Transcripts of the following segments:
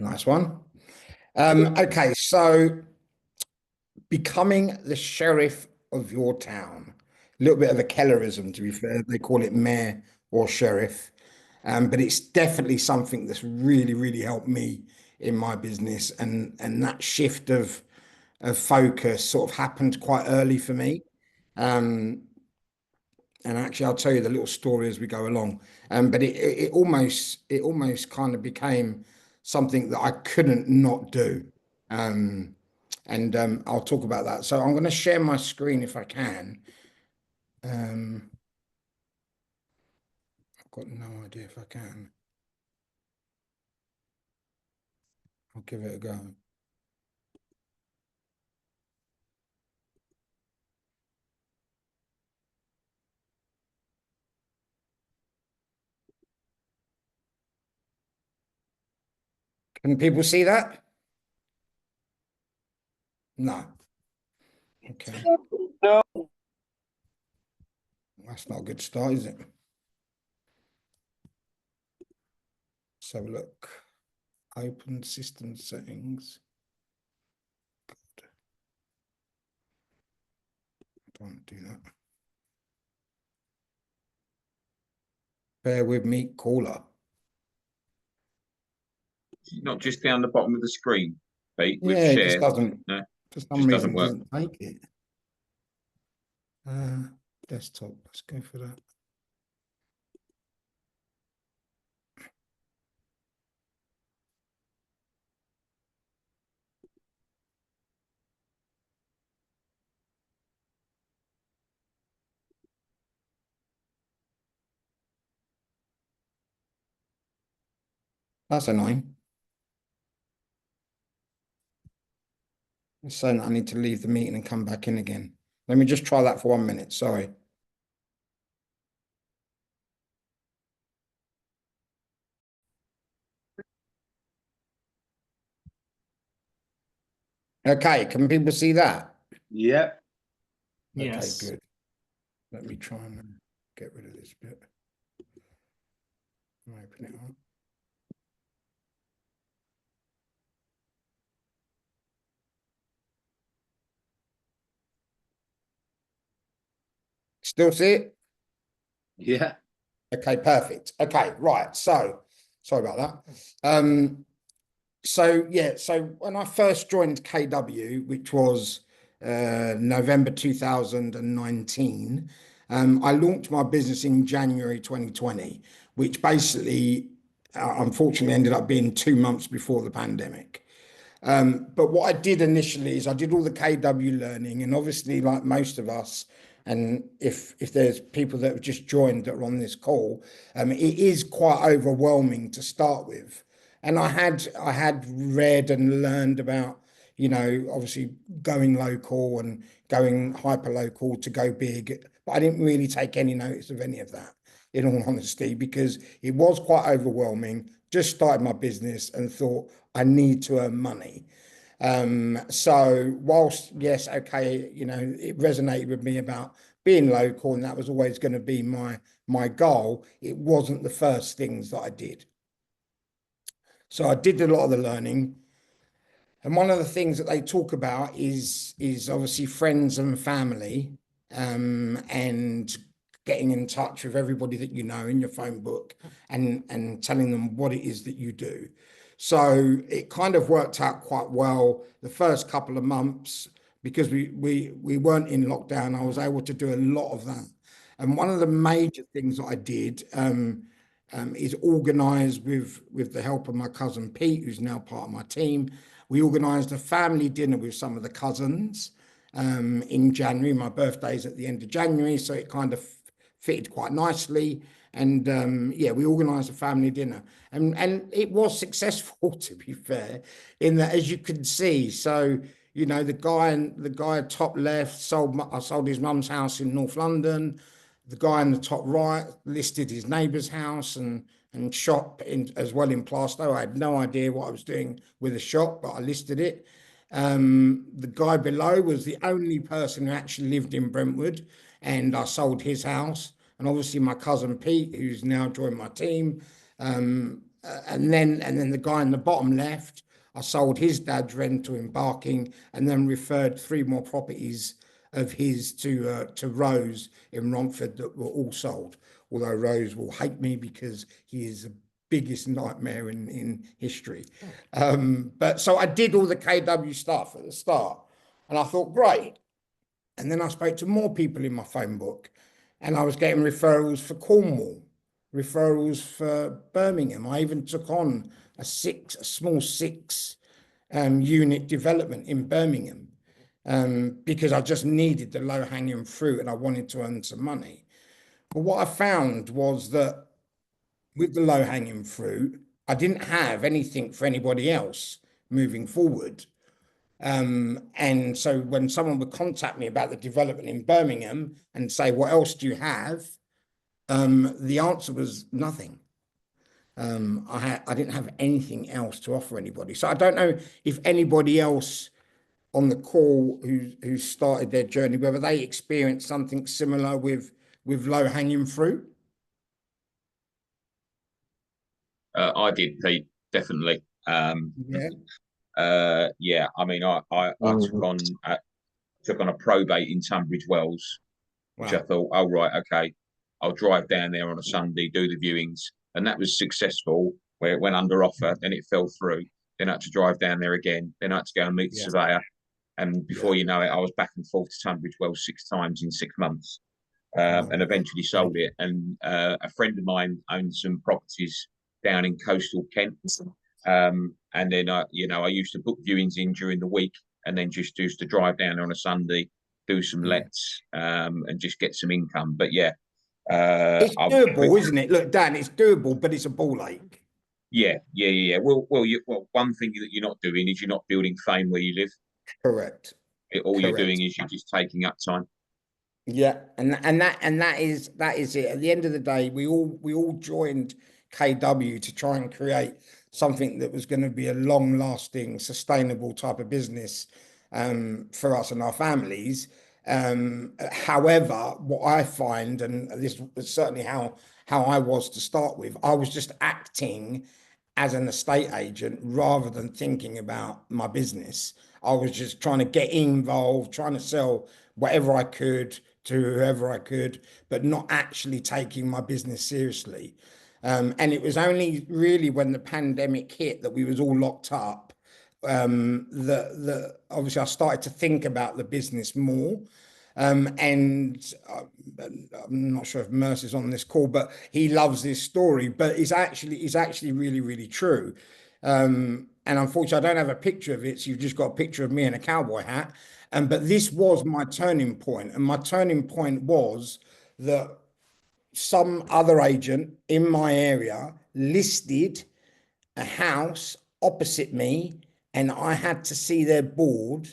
Nice one. Okay, so becoming the sheriff of your town. A little bit of a Kellerism, to be fair. They call it mayor or sheriff. But it's definitely something that's really, really helped me in my business. And that shift of focus sort of happened quite early for me. Um, and actually, I'll tell you the little story as we go along. But it almost kind of became something that I couldn't not do. Um, and I'll talk about that. So I'm going to share my screen if I can. I've got no idea if I can. I'll give it a go. Can people see that? No. Okay. No. That's not a good start, is it? So look, open system settings. God. Don't do that. Bear with me, caller. Not just down the bottom of the screen, Pete, with Yeah, it share. just doesn't. No, For some just reason, doesn't it work. doesn't take it. Desktop. Let's go for that. That's annoying. It's saying that I need to leave the meeting and come back in again. Let me just try that for 1 minute. Sorry. Okay, can people see that? Yep. Okay, Yes. good. Let me try and get rid of this bit. Open it up. Still see it? Yeah. Okay, perfect. Okay, right. So, sorry about that. So when I first joined KW, which was November 2019, I launched my business in January 2020, which basically, unfortunately, ended up being 2 months before the pandemic. But what I did initially is I did all the KW learning, and obviously, like most of us, and if there's people that have just joined that are on this call, it is quite overwhelming to start with. And I had read and learned about, obviously going local and going hyper local to go big, but I didn't really take any notice of any of that, in all honesty, because it was quite overwhelming. Just started my business and thought I need to earn money. So whilst, yes, okay, it resonated with me about being local, and that was always going to be my goal, it wasn't the first things that I did. So I did a lot of the learning. And one of the things that they talk about is obviously friends and family, and getting in touch with everybody that you know in your phone book and telling them what it is that you do. So it kind of worked out quite well the first couple of months because we weren't in lockdown. I was able to do a lot of that. And one of the major things that I did is organise with the help of my cousin Pete, who's now part of my team. We organised a family dinner with some of the cousins in January. My birthday's at the end of January, so it kind of fitted quite nicely. And yeah, we organised a family dinner, and it was successful, to be fair, in that, as you can see. So the guy top left I sold his mum's house in North London. The guy in the top right listed his neighbour's house and shop as well in Plaistow. I had no idea what I was doing with a shop, but I listed it. The guy below was the only person who actually lived in Brentwood, and I sold his house. And obviously my cousin Pete, who's now joined my team, and then the guy in the bottom left, I sold his dad's rental in Barking, and then referred 3 more properties of his to Rose in Romford that were all sold. Although Rose will hate me because he is the biggest nightmare in history. But so I did all the KW stuff at the start, and I thought, great. And then I spoke to more people in my phone book, and I was getting referrals for Cornwall, referrals for Birmingham. I even took on a small 6 unit development in Birmingham, because I just needed the low hanging fruit and I wanted to earn some money. But what I found was that with the low hanging fruit, I didn't have anything for anybody else moving forward. And so when someone would contact me about the development in Birmingham and say, what else do you have? The answer was nothing. I didn't have anything else to offer anybody. So I don't know if anybody else on the call who started their journey, whether they experienced something similar with low hanging fruit. I did, Pete, definitely. Yeah. Yeah, I mean, I took on a probate in Tunbridge Wells, which I thought, oh right, okay, I'll drive down there on a Sunday, do the viewings, and that was successful. Where it went under offer, then it fell through. Then I had to drive down there again. Then I had to go and meet the surveyor, and before you know it, I was back and forth to Tunbridge Wells 6 times in 6 months, and eventually sold it. And a friend of mine owned some properties down in coastal Kent. And then I used to book viewings in during the week, and then just used to drive down on a Sunday, do some lets, and just get some income. But yeah, it's doable, isn't it? Look, Dan, it's doable, but it's a ball ache. Yeah. Well, one thing that you're not doing is you're not building fame where you live. Correct. All you're doing is you're just taking up time. Yeah, and that is it. At the end of the day, we all joined KW to try and create something that was going to be a long-lasting, sustainable type of business for us and our families. However, what I find, and this is certainly how I was to start with, I was just acting as an estate agent rather than thinking about my business. I was just trying to get involved, trying to sell whatever I could to whoever I could, but not actually taking my business seriously. And it was only really when the pandemic hit that we was all locked up, that obviously I started to think about the business more. And I'm not sure if Mercer's on this call, but he loves this story, but it's actually really, really true. And unfortunately, I don't have a picture of it, so you've just got a picture of me in a cowboy hat. But this was my turning point, and my turning point was that some other agent in my area listed a house opposite me, and I had to see their board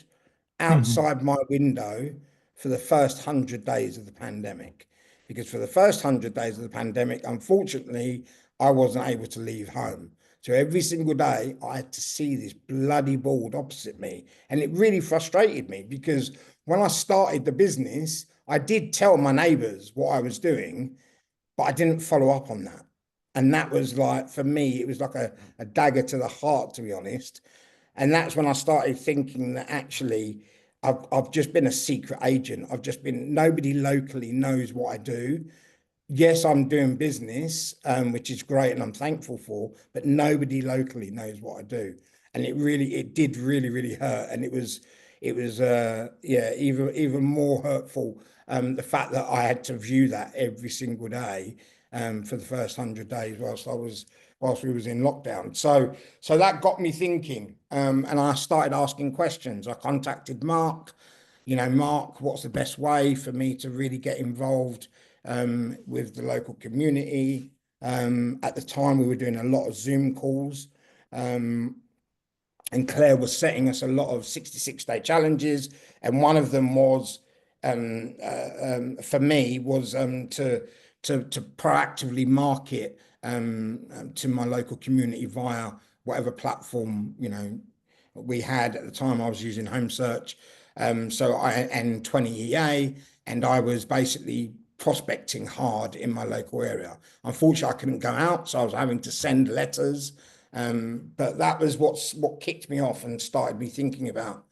outside my window for the first 100 days of the pandemic. Because for the first 100 days of the pandemic, unfortunately, I wasn't able to leave home. So every single day I had to see this bloody board opposite me. And it really frustrated me because when I started the business, I did tell my neighbors what I was doing, but I didn't follow up on that. And that was like, for me, it was like a dagger to the heart, to be honest. And that's when I started thinking that actually I've just been a secret agent. Nobody locally knows what I do. Yes, I'm doing business, which is great and I'm thankful for, but nobody locally knows what I do. And it did really hurt. And it was even more hurtful, the fact that I had to view that every single day, for the first 100 days whilst we was in lockdown. So that got me thinking, and I started asking questions. I contacted Mark, Mark, what's the best way for me to really get involved with the local community? At the time, we were doing a lot of Zoom calls, and Claire was setting us a lot of 66-day challenges. And one of them was, for me, was to proactively market to my local community via whatever platform we had at the time. I was using Home Search, and 20EA, and I was basically prospecting hard in my local area. Unfortunately, I couldn't go out, so I was having to send letters. But that was what kicked me off and started me thinking about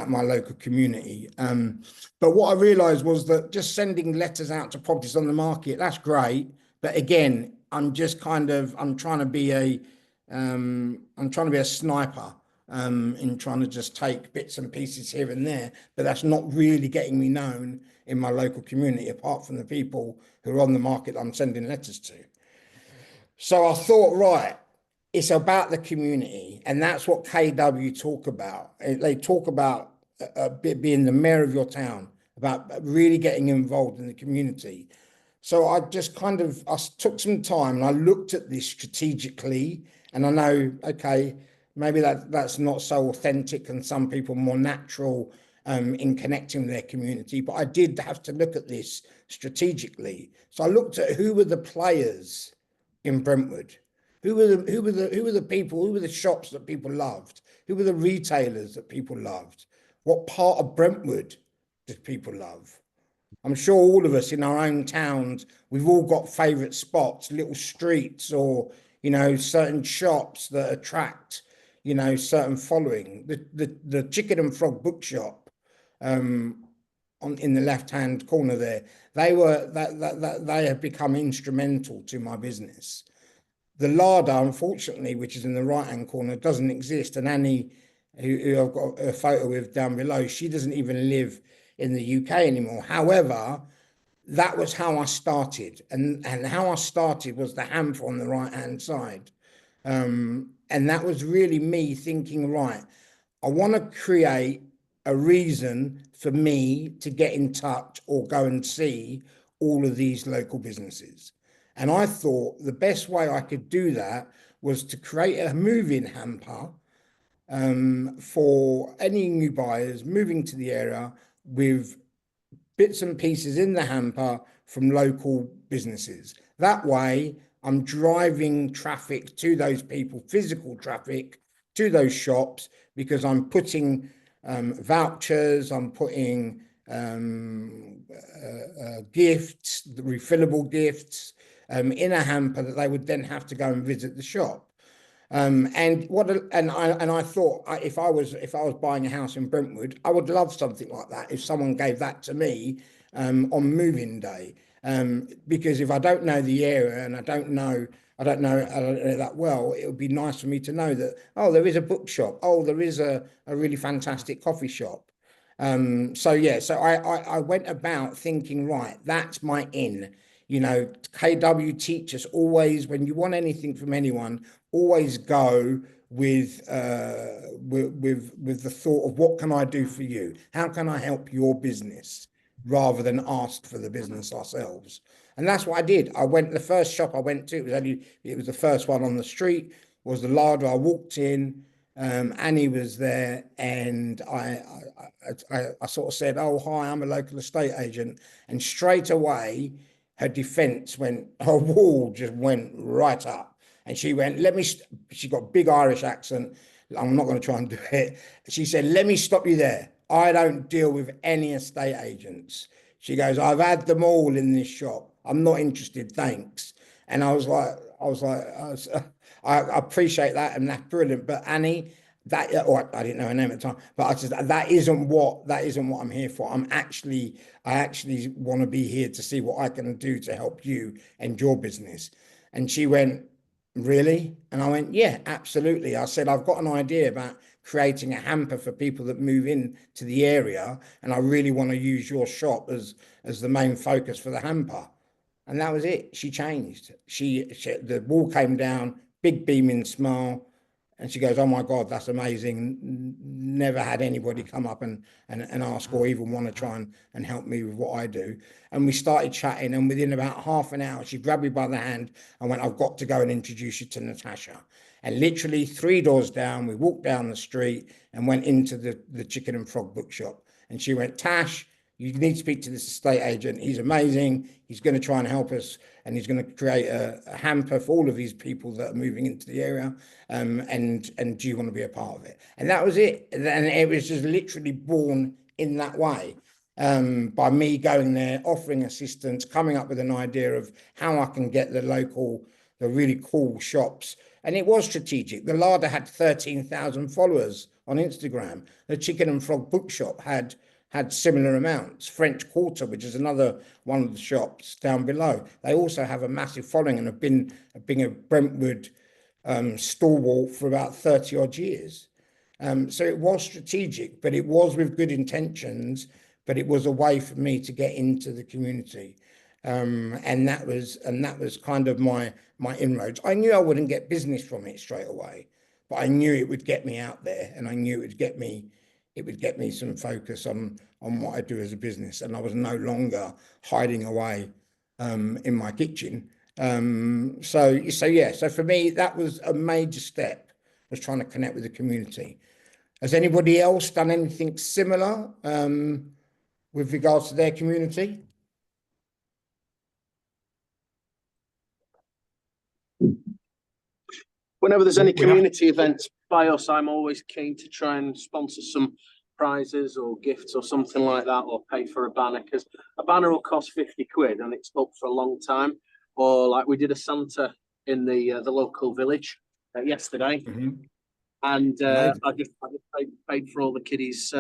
my local community. But what I realized was that just sending letters out to properties on the market, that's great. But again, I'm trying to be a sniper in trying to just take bits and pieces here and there, but that's not really getting me known in my local community, apart from the people who are on the market I'm sending letters to. So I thought, right, it's about the community, and that's what KW talk about. They talk about being the mayor of your town, about really getting involved in the community. So I just I took some time and I looked at this strategically, and I know, okay, maybe that's not so authentic, and some people more natural in connecting with their community, but I did have to look at this strategically. So I looked at who were the players in Brentwood, who were the people, who were the shops that people loved, who were the retailers that people loved, what part of Brentwood did people love. I'm sure all of us in our own towns, we've all got favorite spots, little streets, or certain shops that attract certain following. The Chicken and Frog bookshop in the left-hand corner there, they have become instrumental to my business. The larder, unfortunately, which is in the right-hand corner, doesn't exist. And Annie, who I've got a photo with down below, she doesn't even live in the UK anymore. However, that was how I started. And how I started was the hamper on the right-hand side. And that was really me thinking, right, I want to create a reason for me to get in touch or go and see all of these local businesses. And I thought the best way I could do that was to create a move-in hamper for any new buyers moving to the area, with bits and pieces in the hamper from local businesses. That way, I'm driving traffic to those people, physical traffic to those shops, because I'm putting vouchers, I'm putting gifts, refillable gifts in a hamper that they would then have to go and visit the shop. And I thought, if I was buying a house in Brentwood, I would love something like that if someone gave that to me on move-in day. Because if I don't know the area and I don't know that well, it would be nice for me to know that, oh, there is a bookshop, oh, there is a really fantastic coffee shop. So I went about thinking, right, that's my in. KW teaches always, when you want anything from anyone, always go with the thought of, what can I do for you? How can I help your business, rather than ask for the business ourselves? And that's what I did. The first shop I went to, it was the first one on the street, was the larder. I walked in, Annie was there, and I sort of said, oh, hi, I'm a local estate agent. And straight away, her defense went, her wall just went right up. And she went, she got a big Irish accent. I'm not going to try and do it. She said, let me stop you there. I don't deal with any estate agents. She goes, I've had them all in this shop. I'm not interested, thanks. And I appreciate that, and that's brilliant. But Annie, I didn't know her name at the time, but I said, that isn't what I'm here for. I actually want to be here to see what I can do to help you and your business. And she went, really? And I went, yeah, absolutely. I said, I've got an idea about creating a hamper for people that move in to the area, and I really want to use your shop as the main focus for the hamper. And that was it. She changed. The wall came down, big beaming smile. And she goes, oh my God, that's amazing. Never had anybody come up and ask, or even want to try and help me with what I do. And we started chatting, and within about half an hour, she grabbed me by the hand and went, I've got to go and introduce you to Natasha. And literally 3 doors down, we walked down the street and went into the Chicken and Frog bookshop. And she went, Tash, you need to speak to this estate agent. He's amazing. He's going to try and help us, and he's going to create a hamper for all of these people that are moving into the area. And do you want to be a part of it? And that was it. And it was just literally born in that way. by me going there, offering assistance, coming up with an idea of how I can get the really cool shops. And it was strategic. The larder had 13,000 followers on Instagram. The Chicken and Frog Bookshop had similar amounts. French Quarter, which is another one of the shops down below, they also have a massive following and have been a Brentwood stalwart for about 30 odd years. So it was strategic, but it was with good intentions, but it was a way for me to get into the community. And that was kind of my inroads. I knew I wouldn't get business from it straight away, but I knew it would get me out there, and I knew it would get me some focus on what I do as a business. And I was no longer hiding away in my kitchen. So for me, that was a major step, was trying to connect with the community. Has anybody else done anything similar with regards to their community? Whenever there's any community events by us, I'm always keen to try and sponsor some prizes or gifts or something like that, or pay for a banner, because a banner will cost 50 quid and it's up for a long time. Or like we did a Santa in the local village yesterday. Mm-hmm. And I just paid for all the kiddies'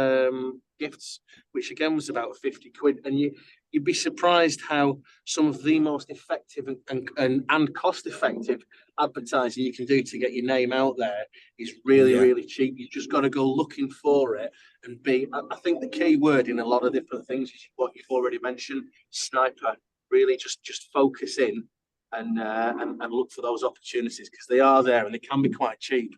gifts, which again was about 50 quid. And you'd be surprised how some of the most effective and cost-effective advertising you can do to get your name out there is really cheap. You just got to go looking for it and I think the key word in a lot of different things is what you've already mentioned, sniper. Really just focus in and look for those opportunities, because they are there and they can be quite cheap.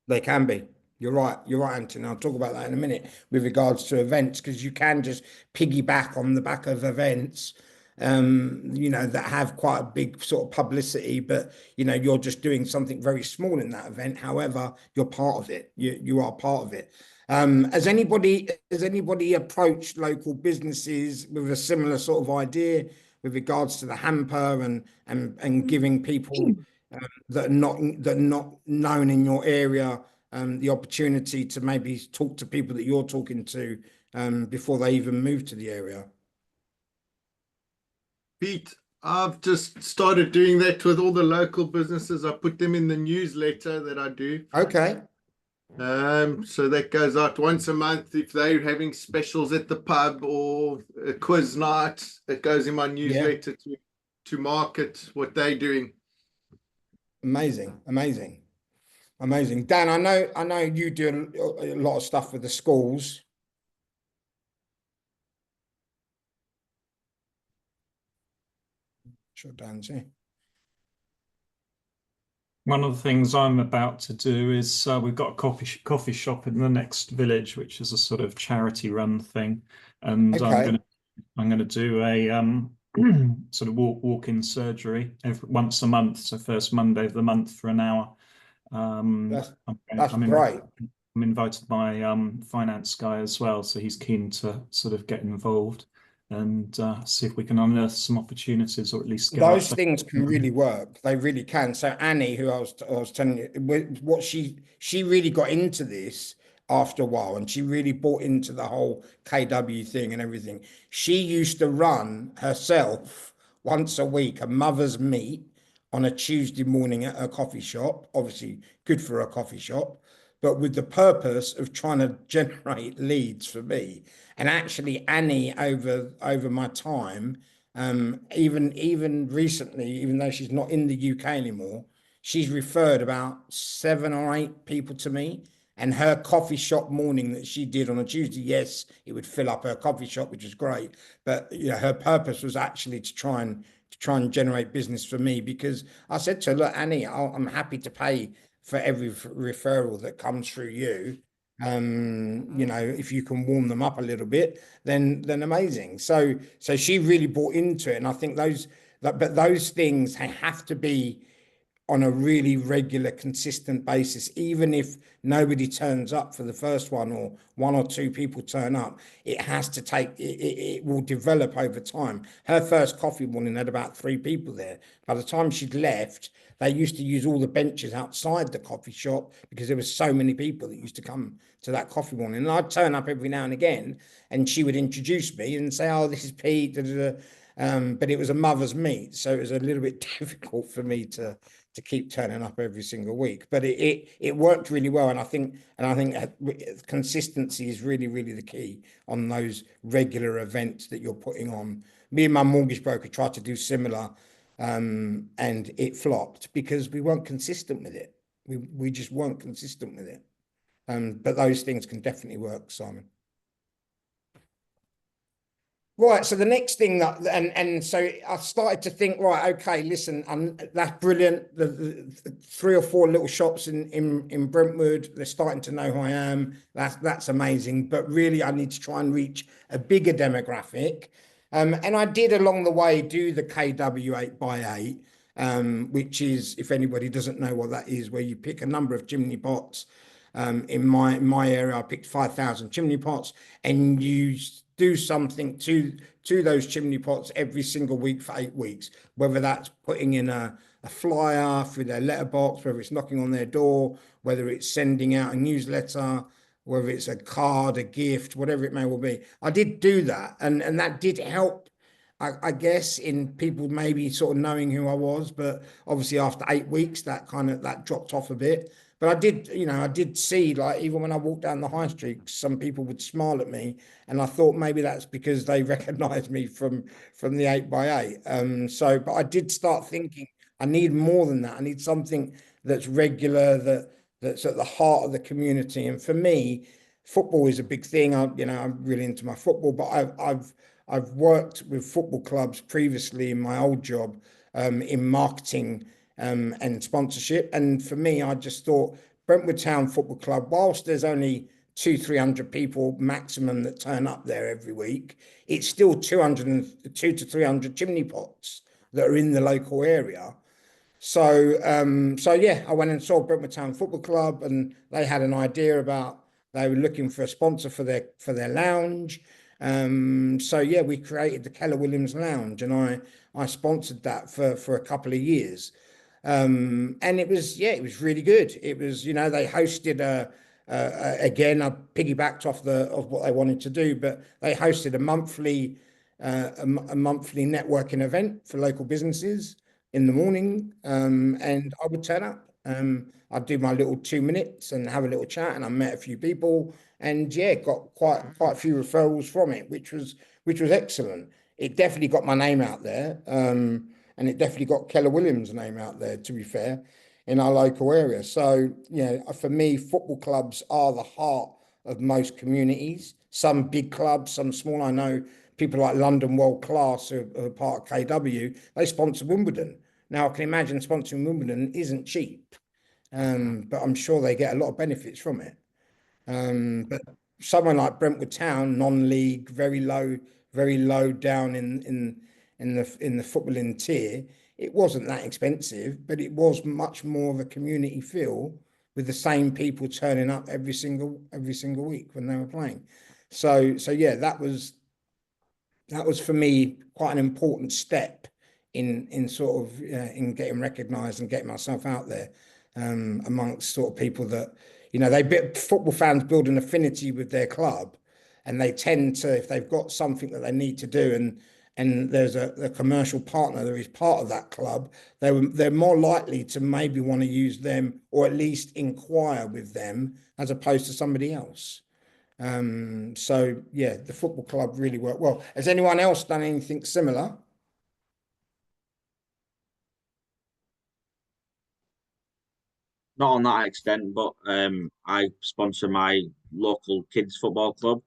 They can be. You're right, Anthony. I'll talk about that in a minute with regards to events, because you can just piggyback on the back of events, that have quite a big sort of publicity, but you're just doing something very small in that event. However, you're part of it. You are part of it. Has anybody approached local businesses with a similar sort of idea with regards to the hamper and giving people that are not known in your area the opportunity to maybe talk to people that you're talking to before they even move to the area? Pete, I've just started doing that with all the local businesses. I put them in the newsletter that I do. Okay. So that goes out once a month. If they're having specials at the pub or a quiz night, it goes in my newsletter to market what they're doing. Amazing. Dan, I know you do a lot of stuff with the schools. Sure, Dan's here. One of the things I'm about to do is we've got a coffee shop in the next village, which is a sort of charity run thing, and Okay. I'm gonna do a sort of walk-in surgery once a month, so first Monday of the month for an hour. That's great. I'm invited by finance guy as well, so he's keen to sort of get involved and see if we can unearth some opportunities, or at least get those things can really work. They really can. So Annie, who I was telling you, what she really got into this after a while, and she really bought into the whole KW thing and everything. She used to run herself once a week a mother's meet on a Tuesday morning at her coffee shop. Obviously good for a coffee shop, but with the purpose of trying to generate leads for me. And actually, Annie, over my time, even recently, even though she's not in the UK anymore, she's referred about 7 or 8 people to me. And her coffee shop morning that she did on a Tuesday, yes, it would fill up her coffee shop, which is great. But her purpose was actually to try and generate business for me, because I said to her, look, Annie, I'm happy to pay for every referral that comes through you. If you can warm them up a little bit, then amazing. So she really bought into it. And I think those things have to be on a really regular, consistent basis. Even if nobody turns up for the first one, or 1 or 2 people turn up, it has to take, it will develop over time. Her first coffee morning had about 3 people there. By the time she'd left, they used to use all the benches outside the coffee shop because there were so many people that used to come to that coffee morning. And I'd turn up every now and again, and she would introduce me and say, "Oh, this is Pete." Da, da, da. But it was a mother's meet, so it was a little bit difficult for me to keep turning up every single week. But it worked really well, and I think consistency is really, really the key on those regular events that you're putting on. Me and my mortgage broker tried to do similar, and it flopped because we weren't consistent with it. We just weren't consistent with it. But those things can definitely work, Simon. Right, so the next thing and so I started to think, right, okay, listen, that's brilliant. The 3 or 4 little shops in Brentwood, they're starting to know who I am. That's amazing. But really, I need to try and reach a bigger demographic. And I did along the way do the KW 8x8, which is, if anybody doesn't know what that is, where you pick a number of chimney pots. In my area, I picked 5,000 chimney pots, and you do something to those chimney pots every single week for 8 weeks, whether that's putting in a flyer through their letterbox, whether it's knocking on their door, whether it's sending out a newsletter, whether it's a card, a gift, whatever it may well be. I did do that, and that did help, I guess, in people maybe sort of knowing who I was. But obviously after 8 weeks, that dropped off a bit. But I did see, like, even when I walked down the high street, some people would smile at me, and I thought maybe that's because they recognized me from the 8x8. But I did start thinking I need more than that. I need something that's regular, that's at the heart of the community. And for me, football is a big thing. I'm really into my football, but I've worked with football clubs previously in my old job, in marketing, and sponsorship. And for me, I just thought Brentwood Town Football Club, whilst there's only 200-300 people maximum that turn up there every week, it's still 200 to 300 chimney pots that are in the local area. So yeah, I went and saw Brentwood Town Football Club, and they had an idea about, they were looking for a sponsor for their lounge. So yeah, we created the Keller Williams Lounge, and I sponsored that for a couple of years. And it was really good. It was, they hosted again, I piggybacked off what they wanted to do, but they hosted a monthly networking event for local businesses in the morning. And I would turn up. I'd do my little 2 minutes and have a little chat, and I met a few people, and yeah, got quite a few referrals from it, which was excellent. It definitely got my name out there. And it definitely got Keller Williams' name out there, to be fair, in our local area. So, for me, football clubs are the heart of most communities. Some big clubs, some small. I know people like London World Class, who are part of KW, they sponsor Wimbledon. Now, I can imagine sponsoring Wimbledon isn't cheap, but I'm sure they get a lot of benefits from it. But someone like Brentwood Town, non-league, very low down in the footballing tier, it wasn't that expensive, but it was much more of a community feel, with the same people turning up every single week when they were playing. So yeah, that was for me quite an important step in sort of in getting recognised and getting myself out there, amongst sort of people that, football fans build an affinity with their club, and they tend to, if they've got something that they need to do, and there's a commercial partner that is part of that club, they're more likely to maybe want to use them, or at least inquire with them, as opposed to somebody else. So yeah, the football club really worked well. Has anyone else done anything similar? Not on that extent, but I sponsor my local kids football club,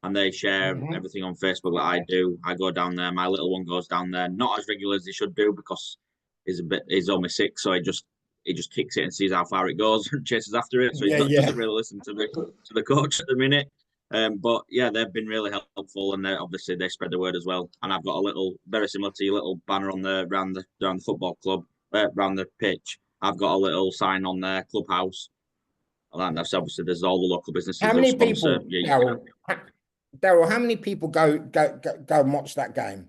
and they share everything on Facebook that I do. I go down there. My little one goes down there, not as regular as he should do, because he's only 6, so he just kicks it and sees how far it goes and chases after it. So he doesn't really listen to the coach at the minute. But yeah, they've been really helpful, and obviously they spread the word as well. And I've got a little, very similar to your little banner on around the football club, around the pitch. I've got a little sign on their clubhouse. And that's obviously, there's all the local businesses. How many people, Daryl, how many people go and watch that game?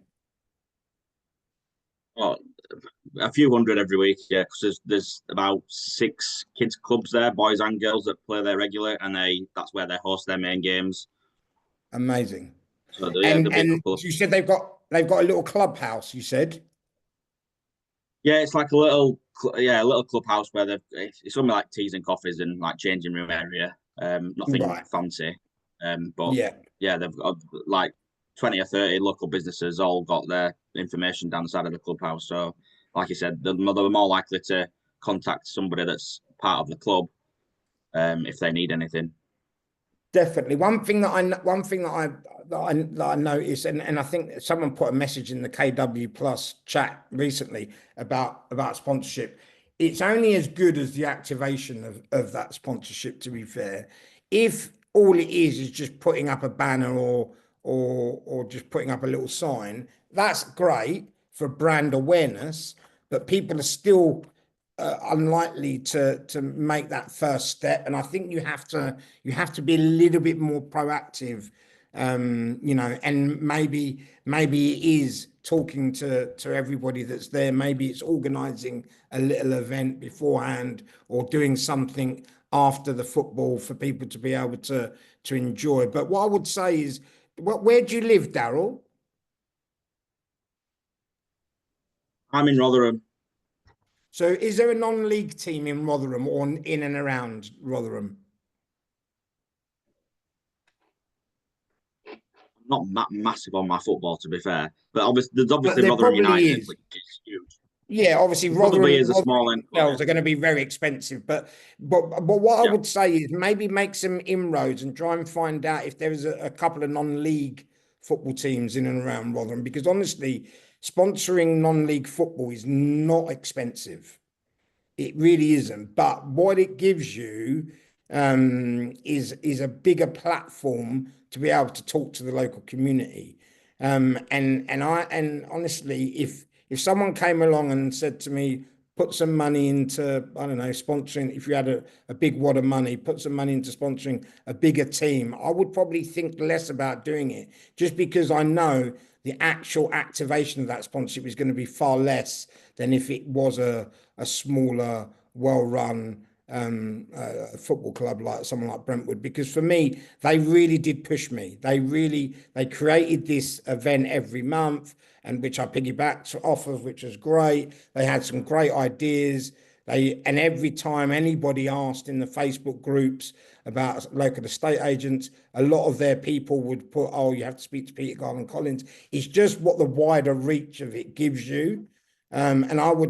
Well, A few hundred every week, yeah, because there's about 6 kids clubs there, boys and girls, that play there regularly, and that's where they host their main games. Amazing. So yeah, And you said they've got a little clubhouse, you said? Yeah, it's like a little clubhouse where it's only like teas and coffees and like changing room area. Nothing fancy. But yeah, they've got like 20 or 30 local businesses all got their information down the side of the clubhouse. So like you said, they're more likely to contact somebody that's part of the club if they need anything. Definitely. One thing that I noticed, and I think someone put a message in the KW Plus chat recently about sponsorship. It's only as good as the activation of that sponsorship, to be fair. If all it is just putting up a banner or just putting up a little sign, that's great for brand awareness, but people are still unlikely to make that first step. And I think you have to be a little bit more proactive, you know, and maybe it is talking to everybody that's there. Maybe it's organizing a little event beforehand or doing something after the football for people to be able to enjoy. But what I would say is, where do you live, Daryl? I'm in Rotherham. So is there a non-league team in Rotherham or in and around Rotherham? Not that massive on my football, to be fair, but there's obviously there Rotherham United, is. which is huge. Yeah, obviously Rotherham is a small end. Are going to be very expensive, but what I would say is maybe make some inroads and try and find out if there is a couple of non-league football teams in and around Rotherham, because honestly, sponsoring non-league football is not expensive. It really isn't. But what it gives you is a bigger platform to be able to talk to the local community. And honestly, if someone came along and said to me, put some money into, I don't know, sponsoring, if you had a big wad of money, put some money into sponsoring a bigger team, I would probably think less about doing it, just because I know the actual activation of that sponsorship is going to be far less than if it was a smaller, well-run football club like someone like Brentwood. Because for me, they really did push me. They created this event every month, and which I piggybacked off of, which was great. They had some great ideas. And every time anybody asked in the Facebook groups about local estate agents, a lot of their people would put, "Oh, you have to speak to Peter Garland-Collins." It's just what the wider reach of it gives you. And I would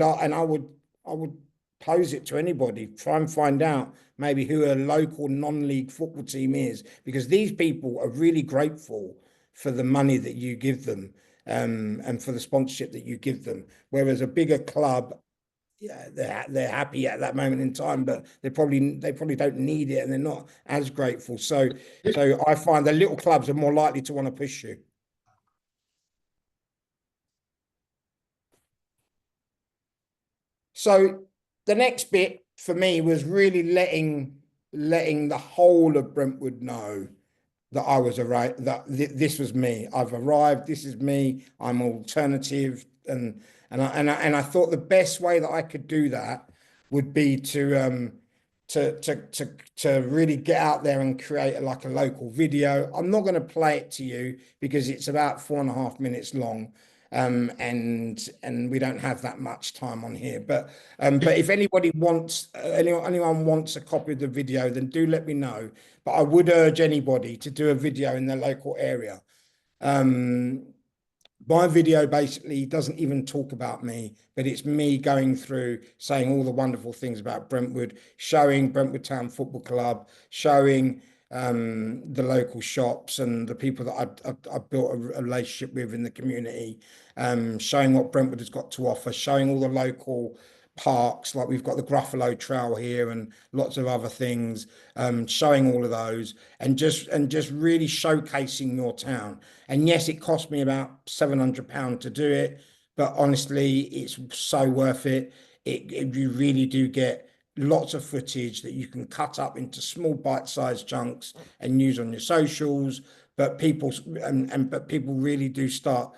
pose it to anybody. Try and find out maybe who a local non-league football team is, because these people are really grateful for the money that you give them, and for the sponsorship that you give them. Whereas a bigger club, yeah, they're happy at that moment in time, but they probably don't need it, and they're not as grateful. So I find the little clubs are more likely to want to push you. So the next bit for me was really letting the whole of Brentwood know that I was this was me. I've arrived. This is me. I'm alternative, and I thought the best way that I could do that would be to really get out there and create like a local video. I'm not going to play it to you because it's about 4.5 minutes long. And we don't have that much time on here, but if anybody wants, anyone wants a copy of the video, then do let me know. But I would urge anybody to do a video in their local area. My video basically doesn't even talk about me, but it's me going through saying all the wonderful things about Brentwood, showing Brentwood Town Football Club, showing the local shops and the people that I built a relationship with in the community, showing what Brentwood has got to offer, showing all the local parks, like we've got the Gruffalo Trail here and lots of other things, showing all of those and just really showcasing your town. And yes, it cost me about £700 to do it, but honestly, it's so worth it. You really do get lots of footage that you can cut up into small bite-sized chunks and use on your socials. But people really do start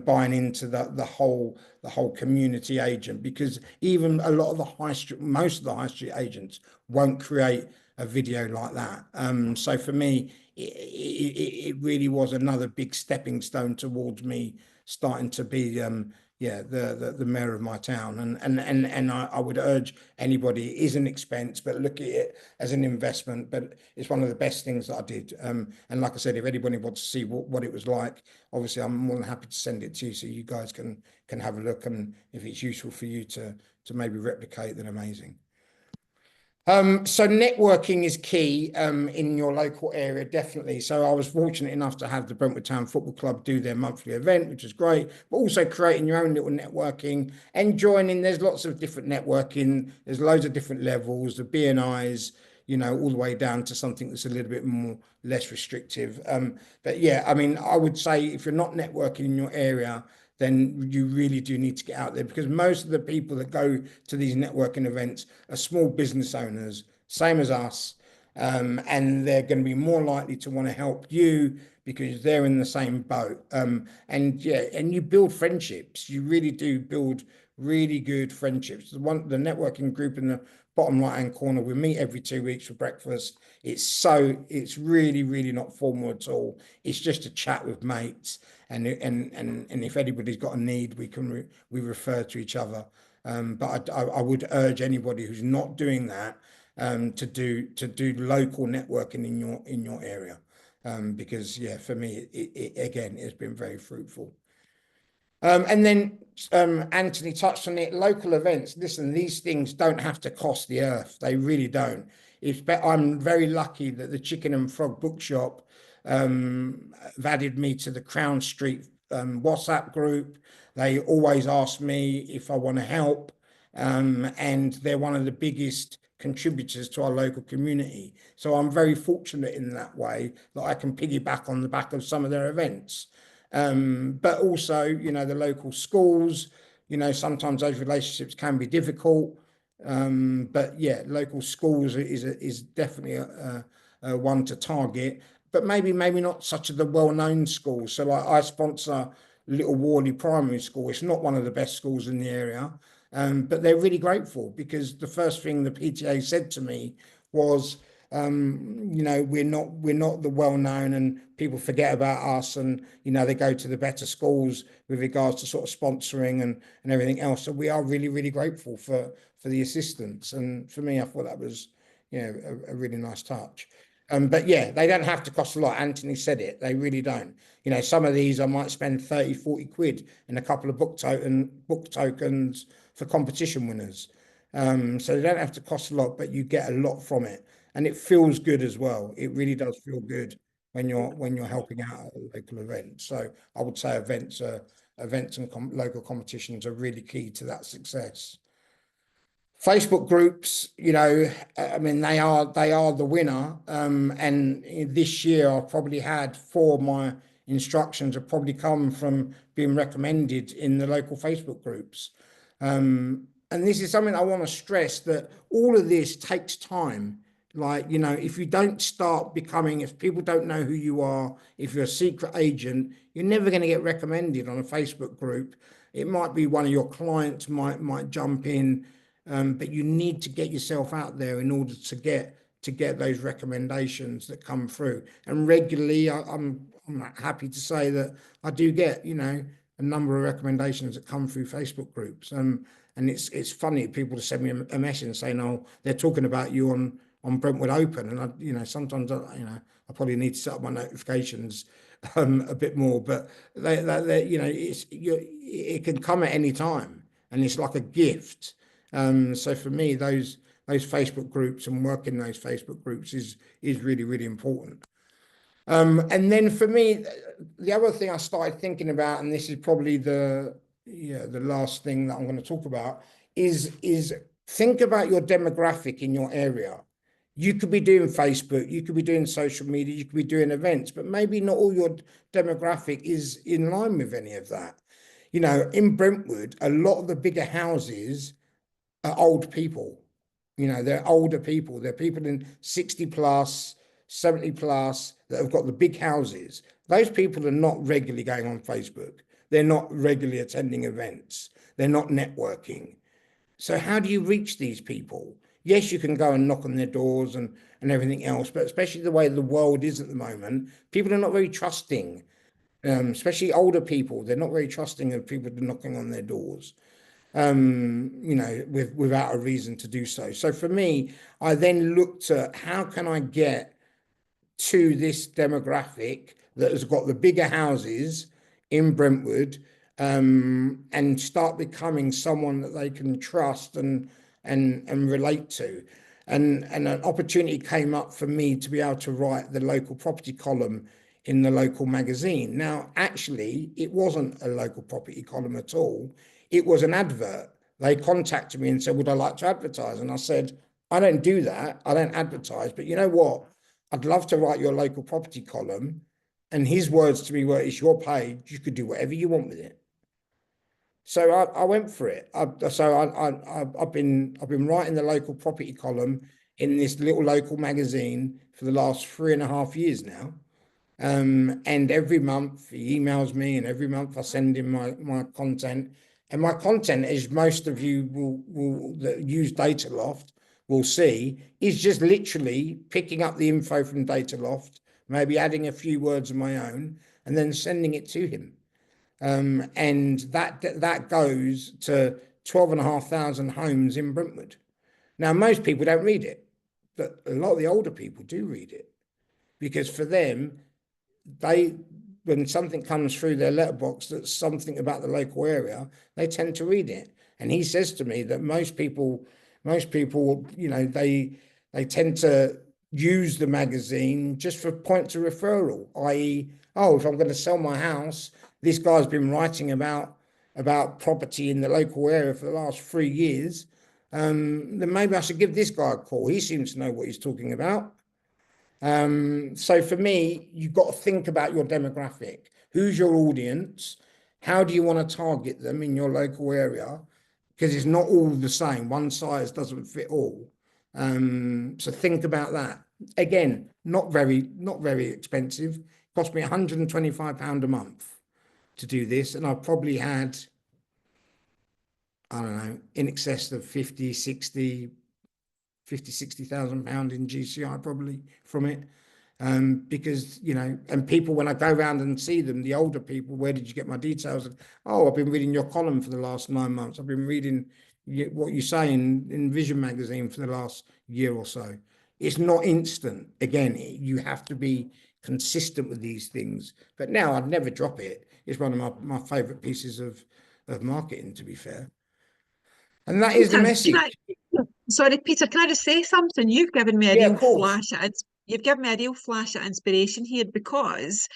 buying into the whole community agent, because even a lot of the most of the high street agents won't create a video like that. So for me, it really was another big stepping stone towards me starting to be the mayor of my town. And I would urge anybody, it is an expense, but look at it as an investment. But it's one of the best things that I did. And like I said, if anybody wants to see what it was like, obviously I'm more than happy to send it to you so you guys can have a look, and if it's useful for you to maybe replicate, then amazing. So networking is key in your local area, definitely. So I was fortunate enough to have the Brentwood Town Football Club do their monthly event, which was great, but also creating your own little networking and joining. There's lots of different networking. There's loads of different levels, the BNIs, you know, all the way down to something that's a little bit less restrictive. But yeah, I mean, I would say if you're not networking in your area, then you really do need to get out there, because most of the people that go to these networking events are small business owners, same as us, and they're going to be more likely to want to help you because they're in the same boat. And you build friendships. You really do build really good friendships. The networking group in the bottom right-hand corner, we meet every 2 weeks for breakfast. It's really, really not formal at all. It's just a chat with mates. And if anybody's got a need, we refer to each other. But I would urge anybody who's not doing that to do local networking in your area, because for me again it's been very fruitful. And then Anthony touched on it. Local events. Listen, these things don't have to cost the earth. They really don't. I'm very lucky that the Chicken and Frog Bookshop have added me to the Crown Street WhatsApp group. They always ask me if I want to help, and they're one of the biggest contributors to our local community. So I'm very fortunate in that way that I can piggyback on the back of some of their events. But also, you know, the local schools, you know, sometimes those relationships can be difficult. But yeah, local schools is definitely a one to target. But maybe not such of the well-known schools. So like I sponsor Little Worley Primary School. It's not one of the best schools in the area, but they're really grateful, because the first thing the PTA said to me was, you know, we're not the well-known, and people forget about us, and you know, they go to the better schools with regards to sort of sponsoring and everything else. So we are really, really grateful for the assistance. And for me, I thought that was, you know, a really nice touch. But yeah, they don't have to cost a lot. Anthony said it. They really don't. You know, some of these I might spend 30, 40 quid in a couple of book tokens for competition winners. So they don't have to cost a lot, but you get a lot from it. And it feels good as well. It really does feel good when you're helping out at a local event. So I would say events and local competitions are really key to that success. Facebook groups, you know, I mean, they are the winner. And this year I've probably had 4 of my instructions have probably come from being recommended in the local Facebook groups. And this is something I want to stress, that all of this takes time. Like, you know, if you don't start becoming, if people don't know who you are, if you're a secret agent, you're never going to get recommended on a Facebook group. It might be one of your clients might jump in, but you need to get yourself out there in order to get those recommendations that come through. And regularly, I'm happy to say that I do get, you know, a number of recommendations that come through Facebook groups. And it's funny, people send me a message saying, "Oh, they're talking about you on Brentwood Open," and I, you know, sometimes I probably need to set up my notifications a bit more. But they you know, it can come at any time, and it's like a gift. So for me, those Facebook groups and working those Facebook groups is really, really important. And then for me, the other thing I started thinking about, and this is probably the last thing that I'm going to talk about, is think about your demographic in your area. You could be doing Facebook, you could be doing social media, you could be doing events, but maybe not all your demographic is in line with any of that. You know, in Brentwood, a lot of the bigger houses are old people. You know, they're older people. They're people in 60 plus, 70 plus that have got the big houses. Those people are not regularly going on Facebook. They're not regularly attending events. They're not networking. So how do you reach these people? Yes, you can go and knock on their doors and everything else, but especially the way the world is at the moment, people are not very trusting, especially older people. They're not very trusting of people knocking on their doors, you know, without a reason to do so. So for me, I then looked at how can I get to this demographic that has got the bigger houses in Brentwood, and start becoming someone that they can trust and relate to. And an opportunity came up for me to be able to write the local property column in the local magazine. Now, actually, it wasn't a local property column at all. It was an advert. They contacted me and said, would I like to advertise? And I said, I don't do that. I don't advertise. But you know what? I'd love to write your local property column. And his words to me were, it's your page. You could do whatever you want with it. So I went for it. I've been writing the local property column in this little local magazine for the last 3.5 years now. And every month he emails me, and every month I send him my content. And my content, as most of you will that use Dataloft will see, is just literally picking up the info from Dataloft, maybe adding a few words of my own, and then sending it to him. And that goes to 12,500 homes in Brentwood. Now, most people don't read it, but a lot of the older people do read it, because for them, when something comes through their letterbox that's something about the local area, they tend to read it. And he says to me that most people, you know, they tend to use the magazine just for points of referral, i.e., oh, if I'm going to sell my house, this guy's been writing about property in the local area for the last 3 years, then maybe I should give this guy a call. He seems to know what he's talking about. So for me, you've got to think about your demographic. Who's your audience? How do you want to target them in your local area? Because it's not all the same. One size doesn't fit all. So think about that. Again, not very expensive. Cost me £125 a month to do this, and I probably had, I don't know, in excess of 60,000 £50,000-60,000 in GCI probably from it. Because, you know, and people, when I go around and see them, the older people, where did you get my details? And, oh, I've been reading your column for the last 9 months. I've been reading what you say in Vision magazine for the last year or so. It's not instant. Again, you have to be consistent with these things. But now I'd never drop it. It's one of my favorite pieces of marketing, to be fair. And that is the message. Sorry, Peter, can I just say something? You've given me a real flash of inspiration here, because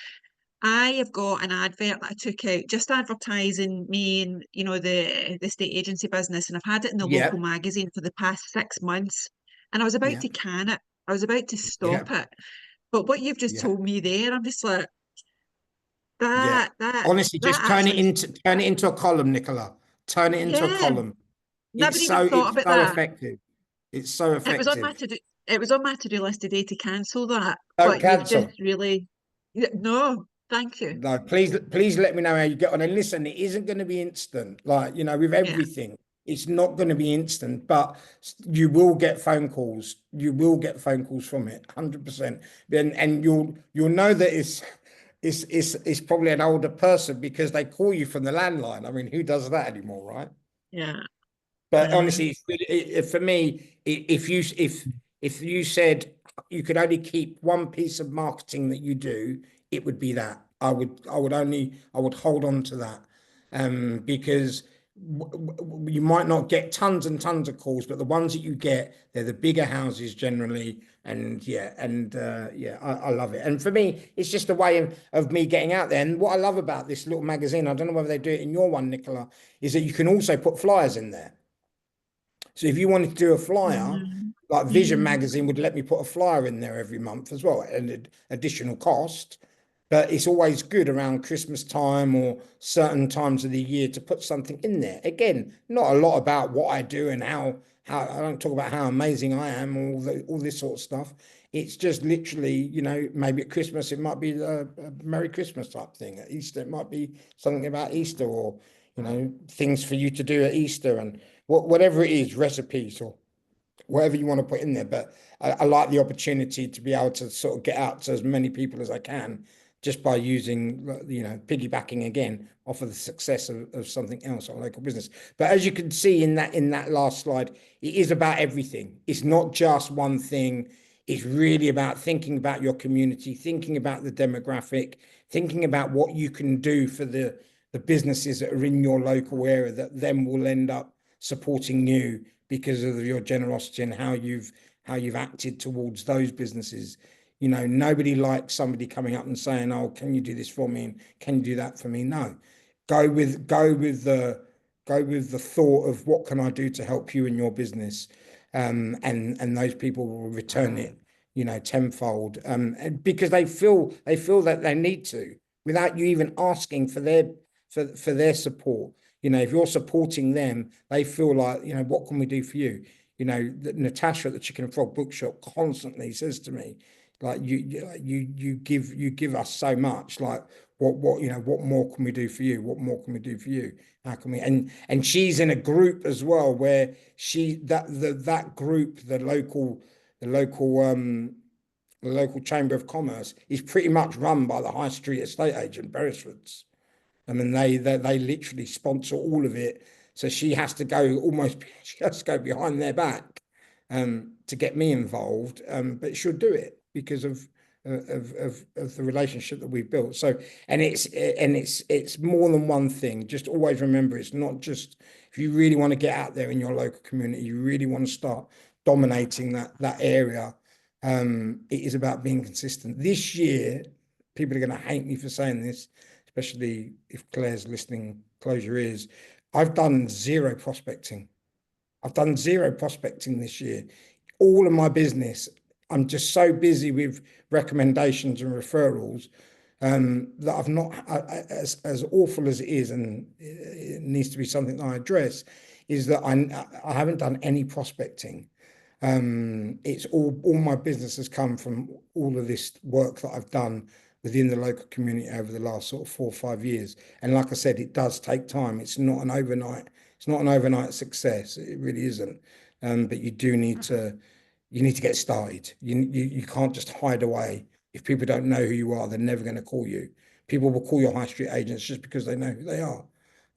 I have got an advert that I took out just advertising me and, you know, the estate agency business, and I've had it in the local magazine for the past 6 months, and I was about to can it. I was about to stop it. But what you've just told me there, I'm just like, honestly, just turn it into a column, Nicola. Turn it into a column. It's so effective. It's so effective. It was on my to-do list today to cancel that. Don't cancel. You've just really, no, thank you. No, please let me know how you get on. And listen, it isn't going to be instant. Like, you know, with everything, it's not going to be instant, but you will get phone calls. You will get phone calls from it, 100%. And you'll know that it's probably an older person, because they call you from the landline. I mean, who does that anymore, right? Yeah. But honestly, for me, if you said you could only keep one piece of marketing that you do, it would be that. I would hold on to that, because you might not get tons and tons of calls, but the ones that you get, they're the bigger houses generally. And I love it. And for me, it's just a way of me getting out there. And what I love about this little magazine, I don't know whether they do it in your one, Nicola, is that you can also put flyers in there. So if you wanted to do a flyer, like Vision magazine would let me put a flyer in there every month as well, at an additional cost. But it's always good around Christmas time or certain times of the year to put something in there. Again, not a lot about what I do and how I don't talk about how amazing I am, all this sort of stuff. It's just literally, you know, maybe at Christmas it might be a Merry Christmas type thing. At Easter it might be something about Easter, or you know, things for you to do at Easter, and whatever it is, recipes or whatever you want to put in there. But I like the opportunity to be able to sort of get out to as many people as I can, just by using, you know, piggybacking again off of the success of something else, or local business. But as you can see in that last slide, it is about everything. It's not just one thing. It's really about thinking about your community, thinking about the demographic, thinking about what you can do for the businesses that are in your local area that then will end up supporting you because of your generosity and how you've acted towards those businesses. You know, nobody likes somebody coming up and saying, "Oh, can you do this for me? And can you do that for me?" No, go with the thought of what can I do to help you in your business, and those people will return it, you know, tenfold, because they feel that they need to, without you even asking for their support. You know, if you're supporting them, they feel like, you know, what can we do for you? You know, Natasha at the Chicken and Frog Bookshop constantly says to me, like, you give us so much. Like, what you know, what more can we do for you? What more can we do for you? How can we? And she's in a group as well where that group, the local Chamber of Commerce, is pretty much run by the high street estate agent Beresford's. I mean, they literally sponsor all of it. So she has to go behind their back to get me involved. But she'll do it because of the relationship that we've built. So, and it's more than one thing. Just always remember, it's not just, if you really want to get out there in your local community, you really want to start dominating that area. It is about being consistent. This year, people are going to hate me for saying this, especially if Claire's listening. Close your ears. I've done zero prospecting. I've done zero prospecting this year. All of my business, I'm just so busy with recommendations and referrals that I've not, as awful as it is, and it needs to be something that I address, is that I haven't done any prospecting. It's all my business has come from all of this work that I've done within the local community over the last sort of 4 or 5 years. And like I said, it does take time. It's not an overnight success. It really isn't. But you do need to get started. You can't just hide away. If people don't know who you are, they're never going to call you. People will call your high street agents just because they know who they are.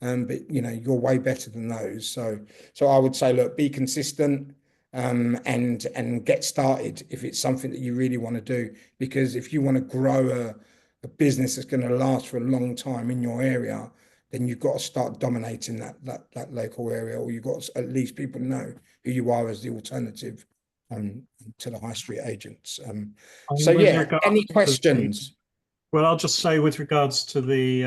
But you know, you're way better than those. So I would say, look, be consistent. And get started if it's something that you really want to do, because if you want to grow a business that's going to last for a long time in your area, then you've got to start dominating that local area, or you've got to, at least people know who you are as the alternative to the high street agents. So yeah, any questions? Well, I'll just say, with regards to the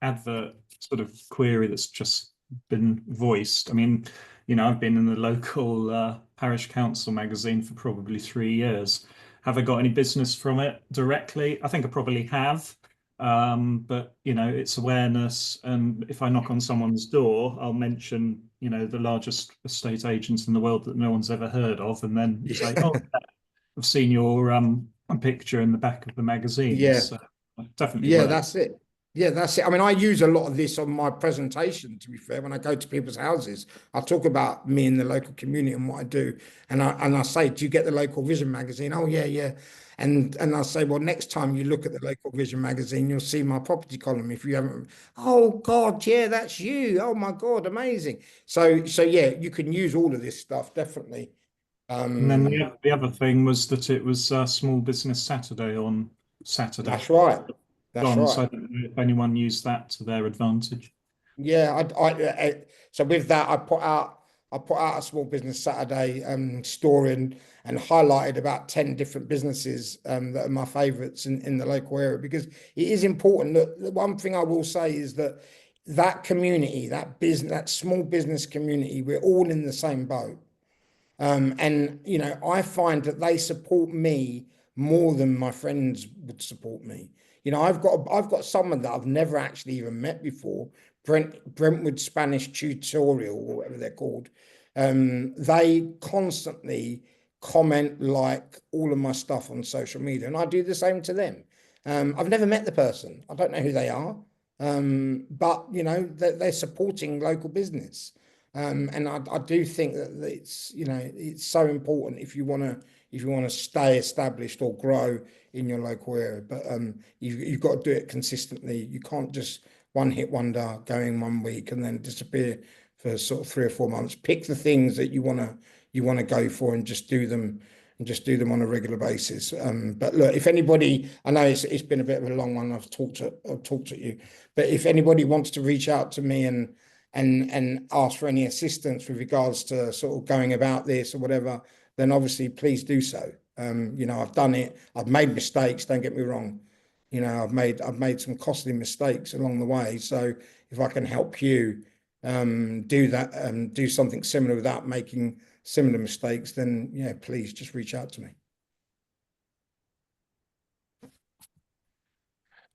advert sort of query that's just been voiced, I mean, you know, I've been in the local parish council magazine for probably 3 years. Have I got any business from it directly? I think I probably have. But, you know, it's awareness. And if I knock on someone's door, I'll mention, you know, the largest estate agents in the world that no one's ever heard of. And then say, oh, I've seen your picture in the back of the magazine. Yeah. So definitely. Yeah, that's it. Yeah, that's it. I mean, I use a lot of this on my presentation, to be fair. When I go to people's houses, I talk about me in the local community and what I do. And I say, do you get the Local Vision magazine? Oh, yeah. And I say, well, next time you look at the Local Vision magazine, you'll see my property column. If you haven't, oh God, yeah, that's you. Oh my God, amazing. So yeah, you can use all of this stuff, definitely. And then the other thing was that it was Small Business Saturday on Saturday. That's right. That's right. So I don't know if anyone used that to their advantage. Yeah, so with that, I put out a Small Business Saturday story and highlighted about 10 different businesses that are my favourites in the local area, because it is important. The one thing I will say is that community, that small business community, we're all in the same boat. And you know, I find that they support me more than my friends would support me. You know, I've got someone that I've never actually even met before, Brentwood Spanish Tutorial, or whatever they're called. they constantly comment, like all of my stuff on social media, and I do the same to them. I've never met the person. I don't know who they are. But you know, they're supporting local business. And I do think that it's, you know, it's so important if you want to stay established or grow in your local area. But you've got to do it consistently. You can't just one hit wonder, going 1 week and then disappear for sort of 3 or 4 months. Pick the things that you want to go for and just do them on a regular basis. But look, if anybody, I know it's been a bit of a long one. I've talked at you, but if anybody wants to reach out to me and ask for any assistance with regards to sort of going about this or whatever, then obviously please do so. You know, I've done it. I've made mistakes. Don't get me wrong. You know, I've made some costly mistakes along the way. So if I can help you do that, do something similar without making similar mistakes, then yeah, please just reach out to me.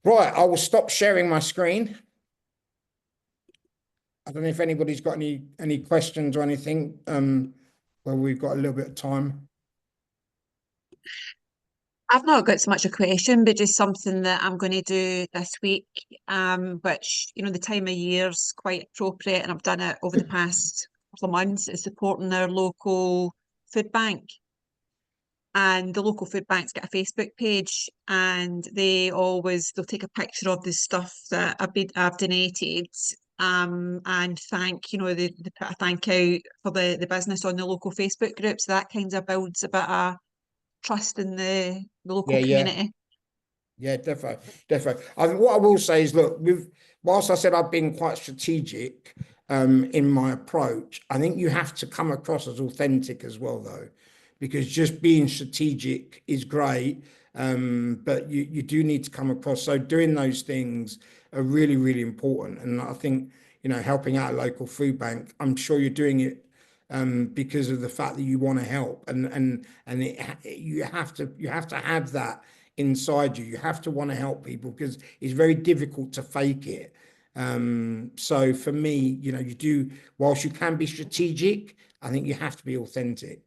Right, I will stop sharing my screen. I don't know if anybody's got any questions or anything. Well, we've got a little bit of time. I've not got so much a question, but just something that I'm going to do this week, which, you know, the time of year's quite appropriate, and I've done it over the past couple of months, is supporting our local food bank. And the local food bank's got a Facebook page, and they'll take a picture of the stuff that I've donated, and thank, you know, they put a thank out for the business on the local Facebook group. So that kind of builds a bit of trust in the local community. Yeah, definitely. What I will say is, look, whilst I said I've been quite strategic in my approach, I think you have to come across as authentic as well, though, because just being strategic is great, but you do need to come across. So doing those things are really, really important. And I think, you know, helping out a local food bank, I'm sure you're doing it because of the fact that you want to help, and you have to have that inside you. You have to want to help people, because it's very difficult to fake it. So for me, you know, whilst you can be strategic, I think you have to be authentic.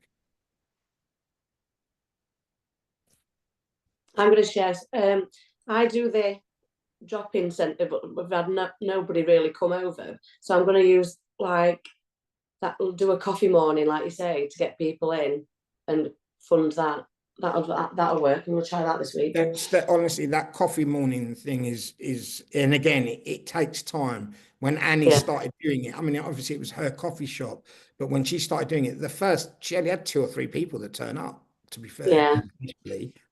I'm going to share. I do the drop-in centre, but we've had nobody really come over. So I'm going to use do a coffee morning, like you say, to get people in and fund that. That'll work. I'm going to try that this week. Honestly, that coffee morning thing is, and again, it takes time. When Annie started doing it, I mean, obviously it was her coffee shop, but when she started doing it, she only had 2 or 3 people that turn up, to be fair.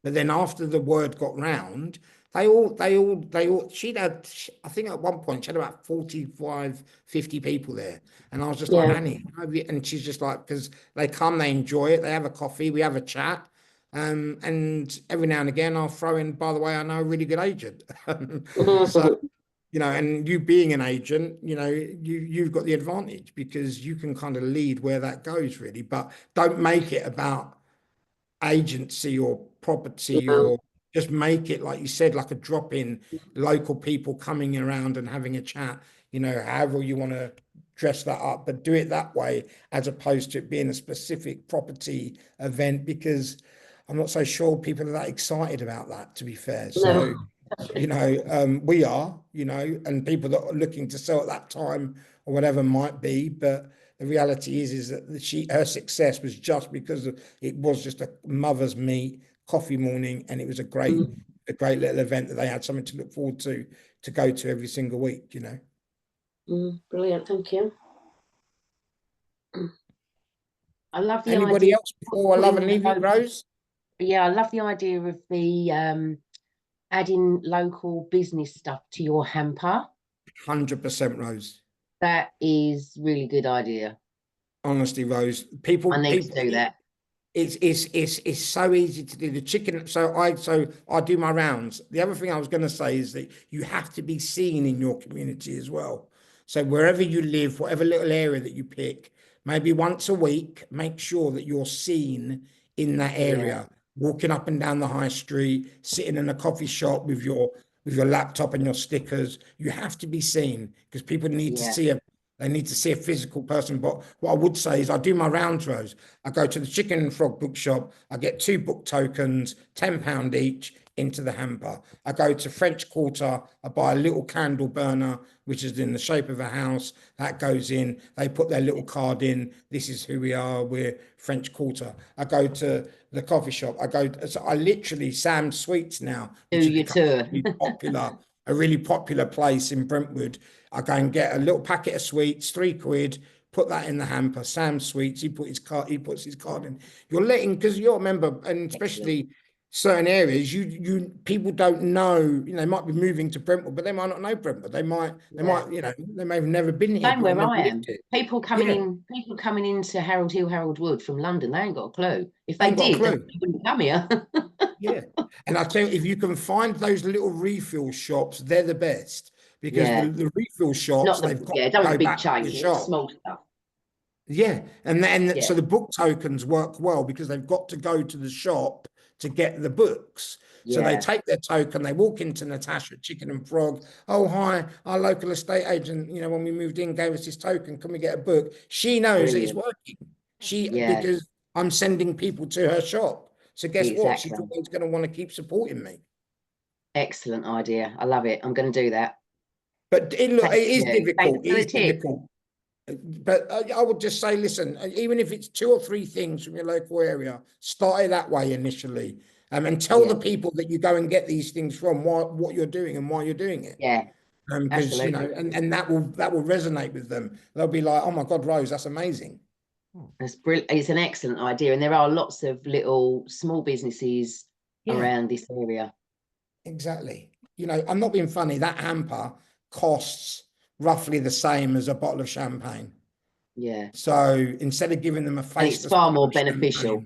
But then after the word got round, she'd had, I think at one point she had about 45, 50 people there. And I was just like, Annie, and she's just like, because they come, they enjoy it, they have a coffee, we have a chat. And every now and again I'll throw in, by the way, I know a really good agent. So, you know, and you being an agent, you know, you've got the advantage, because you can kind of lead where that goes, really. But don't make it about agency or property, or just make it, like you said, like a drop-in, local people coming around and having a chat, you know, however you want to dress that up, but do it that way, as opposed to it being a specific property event, because I'm not so sure people are that excited about that, to be fair. So, you know, we are, you know, and people that are looking to sell at that time or whatever might be, but the reality is that her success was just because it was just a mother's meet coffee morning, and it was a great little event that they had something to look forward to go to every single week, you know. Brilliant, thank you. I love the Anybody idea. else before I love and leave you, Rose? Yeah, I love the idea of the adding local business stuff to your hamper. 100%, Rose. That is really good idea. Honestly, Rose, people to do that. It's so easy to do the chicken. So I do my rounds. The other thing I was going to say is that you have to be seen in your community as well. So wherever you live, whatever little area that you pick, maybe once a week, make sure that you're seen in that area, walking up and down the high street, sitting in a coffee shop with your laptop and your stickers. You have to be seen, because people need to see a They need to see a physical person. But what I would say is I do my round rows. I go to the Chicken and Frog bookshop. I get 2 book tokens, £10 each, into the hamper. I go to French Quarter. I buy a little candle burner, which is in the shape of a house. That goes in. They put their little card in. This is who we are. We're French Quarter. I go to the coffee shop. So I literally, Sam's Sweets now, which has become a really popular place in Brentwood. I go and get a little packet of sweets, £3, put that in the hamper. Sam's Sweets, he puts his card in. You're letting, because you'll remember, and especially certain areas, people don't know, they might be moving to Brentwood, but they might not know Brentwood. They might, they may have never been here. Same where I am. People coming into Harold Hill, Harold Wood from London, they ain't got a clue. If they did, they wouldn't come here. Yeah. And I tell you, if you can find those little refill shops, they're the best, because the refill shops, they've got don't want big chains, small stuff. Yeah. And then so the book tokens work well because they've got to go to the shop to get the books. So they take their token, they walk into Natasha at Chicken and Frog. Oh, hi, our local estate agent, when we moved in, gave us this token. Can we get a book? She knows that it's working. Because I'm sending people to her shop. So guess what? She's always going to want to keep supporting me. Excellent idea. I love it. I'm going to do that. But it is difficult. It is difficult. But I would just say, listen, even if it's 2 or 3 things from your local area, start it that way initially. And tell the people that you go and get these things from what you're doing and why you're doing it. Yeah. Because and that will resonate with them. They'll be like, oh my God, Rose, that's amazing. That's brilliant. It's an excellent idea, and there are lots of little small businesses around this area. Exactly. I'm not being funny. That hamper costs roughly the same as a bottle of champagne. Yeah. So instead of giving them a face, it's far more beneficial.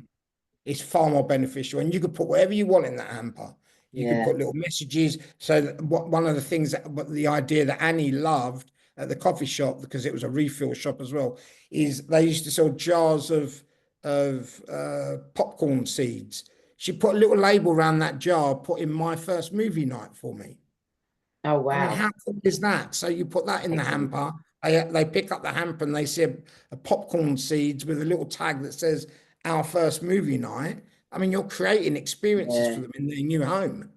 It's far more beneficial, and you could put whatever you want in that hamper. You could put little messages. So one of the things the idea that Annie loved at the coffee shop, because it was a refill shop as well, is they used to sell jars of popcorn seeds. She put a little label around that jar, put in my first movie night for me. Oh, wow. I mean, how cool is that? So you put that in the hamper. They pick up the hamper and they see a popcorn seeds with a little tag that says our first movie night. I mean, you're creating experiences for them in their new home.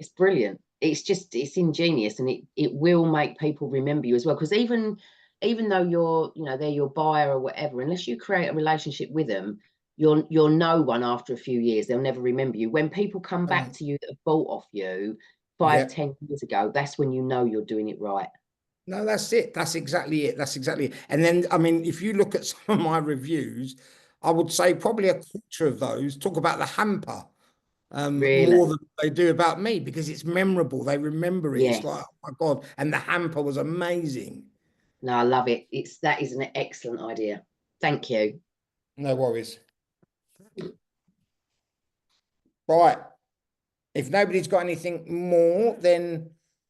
It's brilliant. It's ingenious, and it will make people remember you as well. Because even though they're your buyer or whatever, unless you create a relationship with them, you'll know one after a few years. They'll never remember you. When people come back to you that have bought off you 5-10 years ago, that's when you know you're doing it right. No, that's it. That's exactly it. And then, I mean, if you look at some of my reviews, I would say probably a quarter of those talk about the hamper. More than they do about me, because it's memorable. They remember it. It's like, oh my God. And the hamper was amazing. No, I love it. That is an excellent idea. Thank you. No worries. Right. If nobody's got anything more, then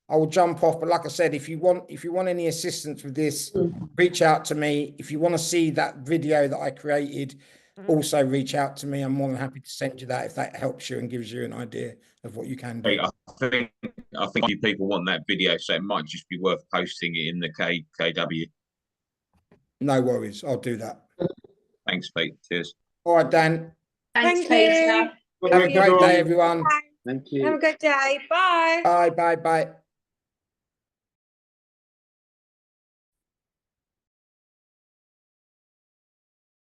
I will jump off. But like I said, if you want any assistance with this, reach out to me. If you want to see that video that I created, also reach out to me. I'm more than happy to send you that if that helps you and gives you an idea of what you can do. I think you people want that video, so it might just be worth posting it in the KW. No worries, I'll do that. Thanks, Pete. Cheers. All right, Dan. Thanks, Peter. Have a great day, everyone. Thank you. Have a good day. Bye. Bye.